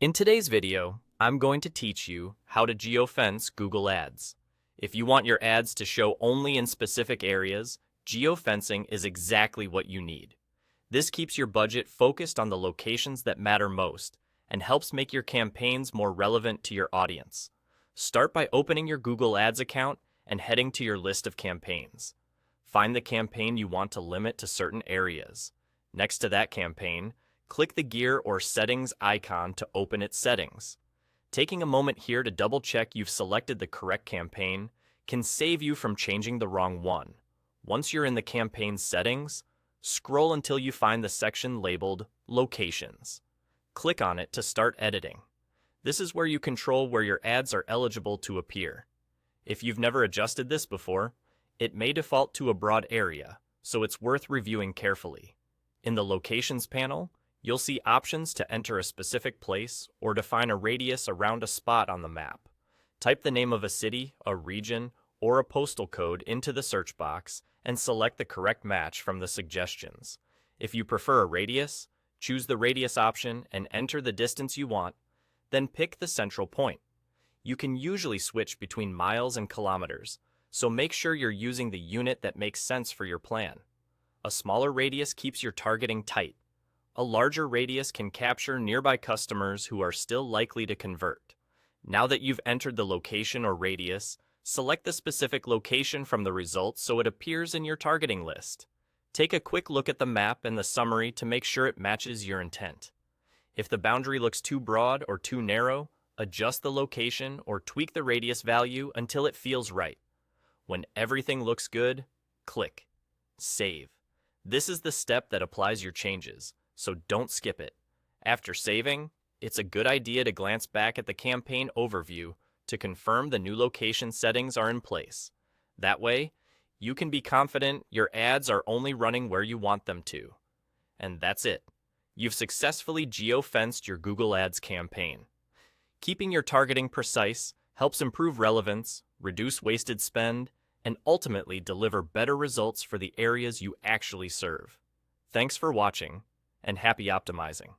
In today's video, I'm going to teach you how to geofence Google Ads. If you want your ads to show only in specific areas, geofencing is exactly what you need. This keeps your budget focused on the locations that matter most and helps make your campaigns more relevant to your audience. Start by opening your Google Ads account and heading to your list of campaigns. Find the campaign you want to limit to certain areas. Next to that campaign, click the gear or settings icon to open its settings. Taking a moment here to double check you've selected the correct campaign can save you from changing the wrong one. Once you're in the campaign settings, scroll until you find the section labeled Locations. Click on it to start editing. This is where you control where your ads are eligible to appear. If you've never adjusted this before, it may default to a broad area, so it's worth reviewing carefully. In the Locations panel, you'll see options to enter a specific place or define a radius around a spot on the map. Type the name of a city, a region, or a postal code into the search box and select the correct match from the suggestions. If you prefer a radius, choose the radius option and enter the distance you want, then pick the central point. You can usually switch between miles and kilometers, so make sure you're using the unit that makes sense for your plan. A smaller radius keeps your targeting tight. A larger radius can capture nearby customers who are still likely to convert. Now that you've entered the location or radius, select the specific location from the results so it appears in your targeting list. Take a quick look at the map and the summary to make sure it matches your intent. If the boundary looks too broad or too narrow, adjust the location or tweak the radius value until it feels right. When everything looks good, click Save. This is the step that applies your changes, so don't skip it. After saving, it's a good idea to glance back at the campaign overview to confirm the new location settings are in place. That way, you can be confident your ads are only running where you want them to. And that's it. You've successfully geofenced your Google Ads campaign. Keeping your targeting precise helps improve relevance, reduce wasted spend, and ultimately deliver better results for the areas you actually serve. Thanks for watching, and happy optimizing.